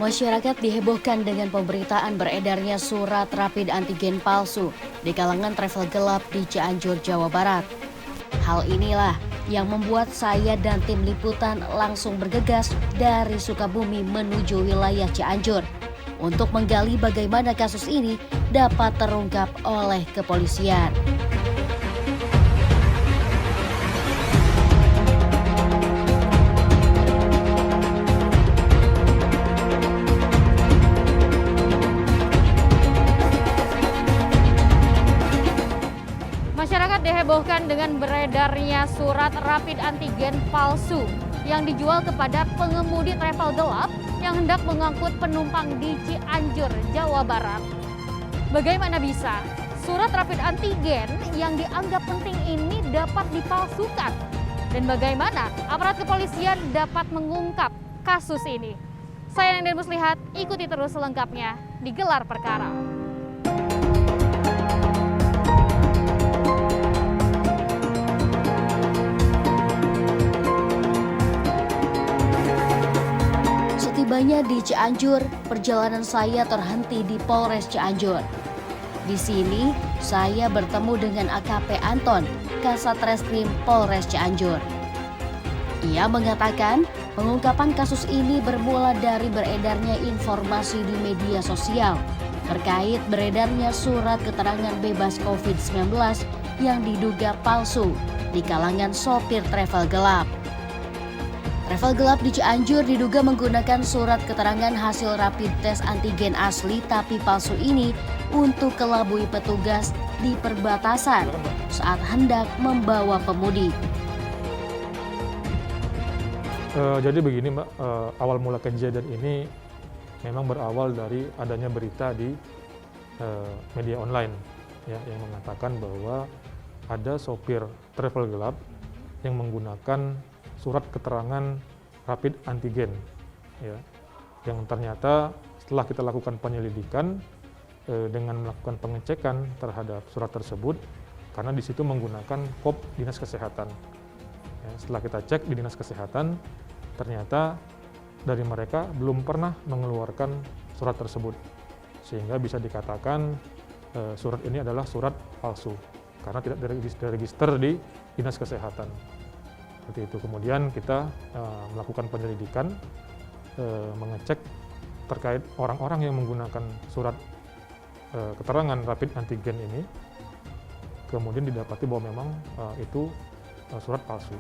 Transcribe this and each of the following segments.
Masyarakat dihebohkan dengan pemberitaan beredarnya surat rapid antigen palsu di kalangan travel gelap di Cianjur, Jawa Barat. Hal inilah yang membuat saya dan tim liputan langsung bergegas dari Sukabumi menuju wilayah Cianjur untuk menggali bagaimana kasus ini dapat terungkap oleh kepolisian. Masyarakat dihebohkan dengan beredarnya surat rapid antigen palsu yang dijual kepada pengemudi travel gelap yang hendak mengangkut penumpang di Cianjur, Jawa Barat. Bagaimana bisa surat rapid antigen yang dianggap penting ini dapat dipalsukan? Dan bagaimana aparat kepolisian dapat mengungkap kasus ini? Saya Nendel Muslihat, ikuti terus selengkapnya di Gelar Perkara. Setibanya di Cianjur, perjalanan saya terhenti di Polres Cianjur. Di sini, saya bertemu dengan AKP Anton, Kasat Reskrim Polres Cianjur. Ia mengatakan pengungkapan kasus ini bermula dari beredarnya informasi di media sosial terkait beredarnya surat keterangan bebas COVID-19 yang diduga palsu di kalangan sopir travel gelap. Travel gelap di Cianjur diduga menggunakan surat keterangan hasil rapid test antigen asli tapi palsu ini untuk kelabui petugas di perbatasan saat hendak membawa pemudik. Jadi begini Mbak, awal mula kejadian ini memang berawal dari adanya berita di media online ya, yang mengatakan bahwa ada sopir travel gelap yang menggunakan surat keterangan rapid antigen ya, yang ternyata setelah kita lakukan penyelidikan dengan melakukan pengecekan terhadap surat tersebut, karena di situ menggunakan POP Dinas Kesehatan ya, setelah kita cek di Dinas Kesehatan ternyata dari mereka belum pernah mengeluarkan surat tersebut, sehingga bisa dikatakan surat ini adalah surat palsu karena tidak diregister di Dinas Kesehatan. Seperti itu. Kemudian kita melakukan penyelidikan, mengecek terkait orang-orang yang menggunakan surat keterangan rapid antigen ini, kemudian didapati bahwa memang itu surat palsu.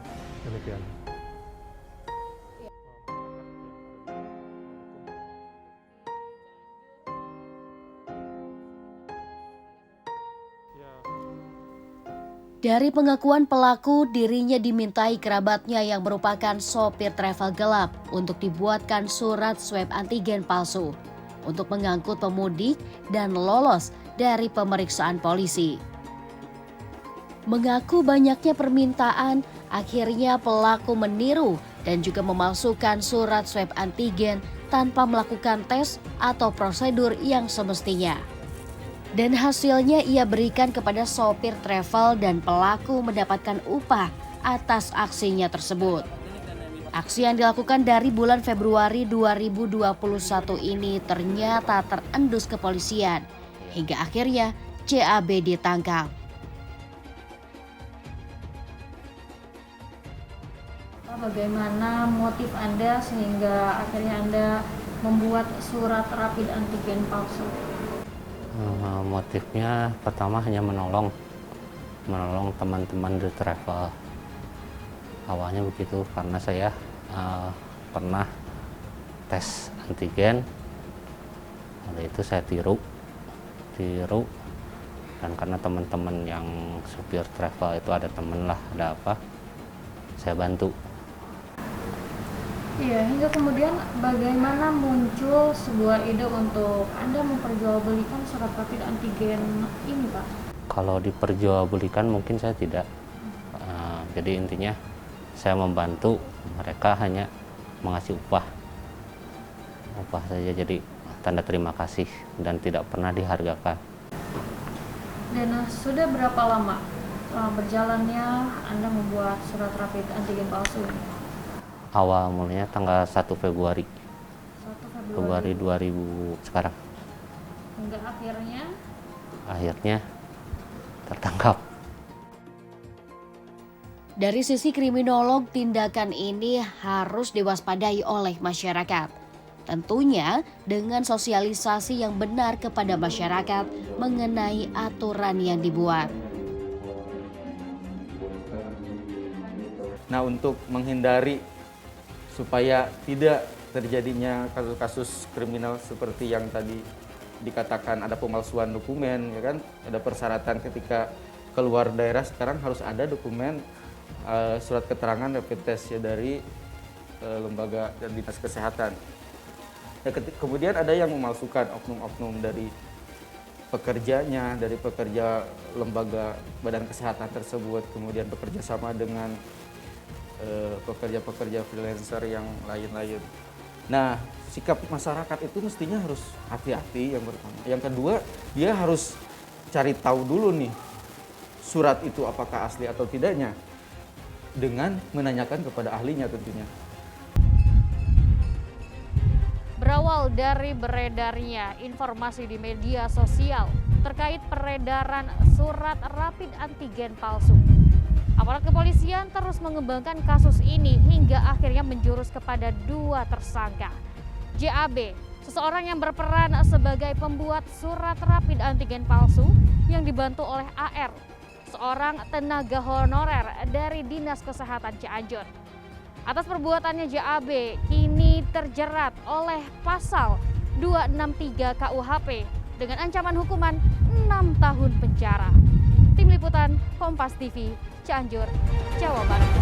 Demikian. Dari pengakuan pelaku, dirinya dimintai kerabatnya yang merupakan sopir travel gelap untuk dibuatkan surat swab antigen palsu untuk mengangkut pemudik dan lolos dari pemeriksaan polisi. Mengaku banyaknya permintaan, akhirnya pelaku meniru dan juga memalsukan surat swab antigen tanpa melakukan tes atau prosedur yang semestinya. Dan hasilnya ia berikan kepada sopir travel dan pelaku mendapatkan upah atas aksinya tersebut. Aksi yang dilakukan dari bulan Februari 2021 ini ternyata terendus kepolisian hingga akhirnya CAB ditangkap. Bagaimana motif Anda sehingga akhirnya Anda membuat surat rapid antigen palsu? Motifnya pertama hanya menolong teman-teman di travel. Awalnya begitu karena saya pernah tes antigen, oleh itu saya tiru dan karena teman-teman yang supir travel itu ada temen lah, ada apa, saya bantu. Iya, hingga kemudian bagaimana muncul sebuah ide untuk Anda memperjualbelikan surat rapid antigen ini, Pak? Kalau diperjualbelikan mungkin saya tidak. Jadi intinya saya membantu, mereka hanya mengasih upah saja, jadi tanda terima kasih dan tidak pernah dihargakan. Dan sudah berapa lama berjalannya Anda membuat surat rapid antigen palsu ini? Awal mulanya tanggal 1 Februari. 1 Februari. Februari 2000 sekarang. Hingga Akhirnya tertangkap. Dari sisi kriminolog, tindakan ini harus diwaspadai oleh masyarakat. Tentunya dengan sosialisasi yang benar kepada masyarakat mengenai aturan yang dibuat. Nah, untuk menghindari supaya tidak terjadinya kasus-kasus kriminal seperti yang tadi dikatakan ada pemalsuan dokumen, ya kan? Ada persyaratan ketika keluar daerah sekarang harus ada dokumen surat keterangan rapid test ya dari lembaga dan dinas kesehatan. Ya, kemudian ada yang memalsukan oknum-oknum dari pekerjanya, dari pekerja lembaga badan kesehatan tersebut, kemudian bekerja sama dengan pekerja-pekerja freelancer yang lain-lain. Nah, sikap masyarakat itu mestinya harus hati-hati yang pertama. Yang kedua, dia harus cari tahu dulu nih surat itu apakah asli atau tidaknya dengan menanyakan kepada ahlinya tentunya. Berawal dari beredarnya informasi di media sosial terkait peredaran surat rapid antigen palsu, aparat kepolisian terus mengembangkan kasus ini hingga akhirnya menjurus kepada 2 tersangka. JAB, seseorang yang berperan sebagai pembuat surat rapid antigen palsu yang dibantu oleh AR, seorang tenaga honorer dari Dinas Kesehatan Cianjur. Atas perbuatannya JAB kini terjerat oleh pasal 263 KUHP dengan ancaman hukuman 6 tahun penjara. Tim Liputan Kompas TV, Cianjur, Jawa Barat.